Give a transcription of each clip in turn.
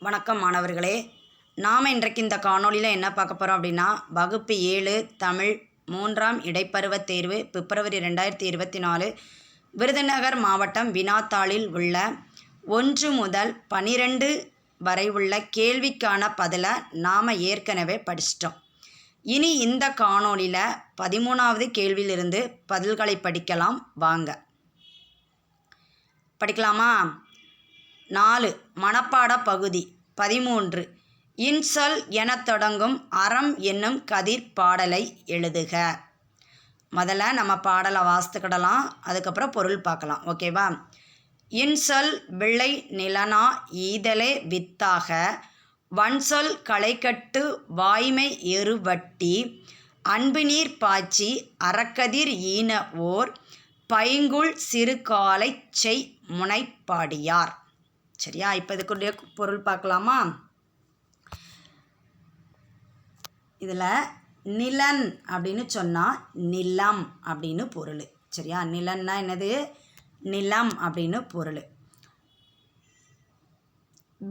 வணக்கம் மாணவர்களே. நாம் இன்றைக்கு இந்த காணொளியில் என்ன பார்க்க போகிறோம் அப்படின்னா, வகுப்பு 7 தமிழ் 3ஆம் இடைப்பருவத் தேர்வு பிப்ரவரி 2024 விருதுநகர் மாவட்டம் வினாத்தாளில் உள்ள 1 முதல் 12 வரை உள்ள கேள்விக்கான பதிலை நாம் ஏற்கனவே படிச்சிட்டோம். இனி இந்த காணொளியில் 13வது கேள்வியிலிருந்து பதில்களை படிக்கலாம். வாங்க படிக்கலாமா? 4 மனப்பாட பகுதி 13 இன்சொல் எனத் தொடங்கும் அறம் என்னும் கதிர் பாடலை எழுதுக. முதல்ல நம்ம பாடலை வாசித்துக்கிடலாம், அதுக்கப்புறம் பொருள் பார்க்கலாம். ஓகேவா? இன்சொல் விளை நிலனா ஈதலே வித்தாக வன்சொல் களைகட்டு வாய்மை எருவட்டி அன்பு நீர் பாய்ச்சி அறக்கதிர் ஈன ஓர் பைங்குள் சிறு காலை செய் முனைப்பாடியார். சரியா? இப்போ இதுக்குரிய பொருள் பார்க்கலாமா? இதில் நிலன் அப்படின்னு சொன்னால் நிலம் அப்படின்னு பொருள். சரியா? நிலன்னா என்னது? நிலம் அப்படின்னு பொருள்.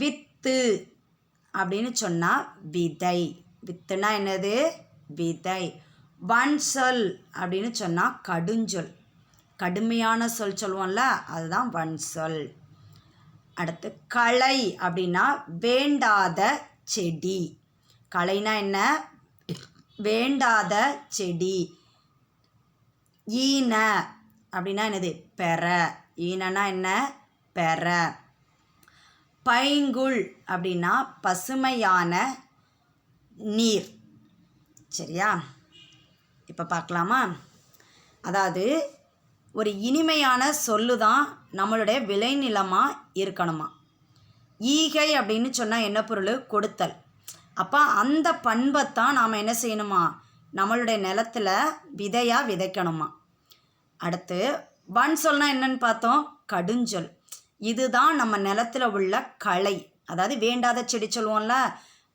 வித்து அப்படின்னு சொன்னால் விதை. வித்துனா என்னது? விதை. வன்சொல் அப்படின்னு சொன்னால் கடுஞ்சொல், கடுமையான சொல் சொல்லுவோம்ல, அதுதான் வன்சொல். அடுத்து களை அப்படின்னா வேண்டாத செடி. களைனா என்ன? வேண்டாத செடி. ஈன அப்படின்னா என்னது? பெற. ஈனனா என்ன? பெற. பைங்குள் அப்படின்னா பசுமையான நீர். சரியா? இப்போ பார்க்கலாமா? அதாவது ஒரு இனிமையான சொல்லு தான் நம்மளுடைய விளைநிலமாக இருக்கணுமா. ஈகை அப்படின்னு சொன்னால் என்ன பொருள்? கொடுத்தல். அப்போ அந்த பண்பைத்தான் நாம் என்ன செய்யணுமா? நம்மளுடைய நிலத்தில் விதையாக விதைக்கணுமா. அடுத்து வன்சொல்னா என்னன்னு பார்த்தோம்? கடுஞ்சொல். இதுதான் நம்ம நிலத்தில் உள்ள களை, அதாவது வேண்டாத செடி சொல்லுவோம்ல,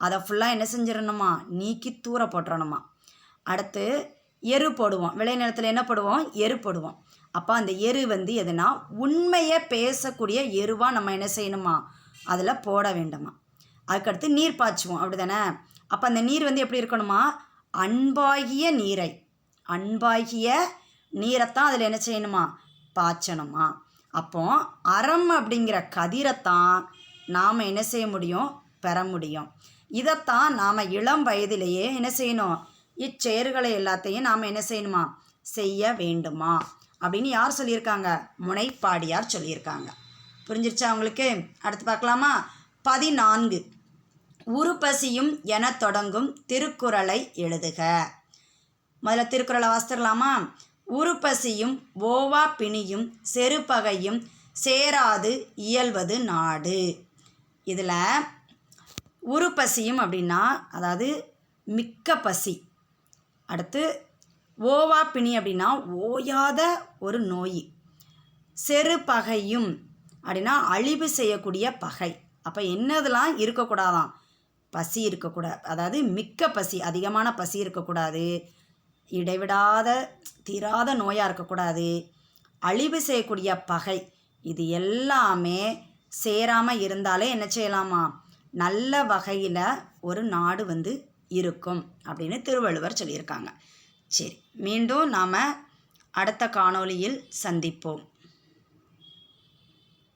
அதை ஃபுல்லாக என்ன செஞ்சிடணுமா? நீக்கி தூர போட்டுறணுமா. அடுத்து எரு போடுவோம். விளை நிலத்தில் என்ன போடுவோம்? எரு போடுவோம். அப்போ அந்த எரு எதுனா உண்மையை பேசக்கூடிய எருவாக நம்ம என்ன செய்யணுமா? அதில் போட வேண்டுமா. அதுக்கடுத்து நீர் பாய்ச்சுவோம், அப்படி தானே? அப்போ அந்த நீர் எப்படி இருக்கணுமா? அன்பாகிய நீரை, அன்பாகிய நீரைத்தான் அதில் என்ன செய்யணுமா? பாய்ச்சணுமா. அப்போ அறம் அப்படிங்கிற கதிரைத்தான் நாம் என்ன செய்ய முடியும்? பெற முடியும். இதைத்தான் நாம் இளம் வயதிலேயே என்ன செய்யணும்? இச்செயல்களை எல்லாத்தையும் நாம் என்ன செய்யணுமா? செய்ய வேண்டுமா அப்படின்னு யார் சொல்லியிருக்காங்க? முனைப்பாடியார் சொல்லியிருக்காங்க. புரிஞ்சிருச்சா உங்களுக்கு? அடுத்து பார்க்கலாமா? 14 உருப்பசியும் என தொடங்கும் திருக்குறளை எழுதுக. முதல்ல திருக்குறளை வாசித்துடலாமா? உருப்பசியும் ஓவா பிணியும் செருப்பகையும் சேராது இயல்வது நாடு. இதில் உருப்பசியும் அப்படின்னா அதாவது மிக்க பசி. அடுத்து ஓவா பிணி அப்படின்னா ஓயாத ஒரு நோய். செரு பகையும் அப்படின்னா அழிவு செய்யக்கூடிய பகை. அப்போ என்னதெல்லாம் இருக்கக்கூடாதான்? பசி இருக்கக்கூடாது, அதாவது மிக்க பசி, அதிகமான பசி இருக்கக்கூடாது, இடைவிடாத தீராத நோயாக இருக்கக்கூடாது, அழிவு செய்யக்கூடிய பகை, இது எல்லாமே சேராமல் இருந்தாலே என்ன செய்யலாமா? நல்ல வகையில் ஒரு நாடு இருக்கும் அப்படின்னு திருவள்ளுவர் சொல்லியிருக்காங்க. சரி, மீண்டும் நாம் அடுத்த காணொளியில் சந்திப்போம்.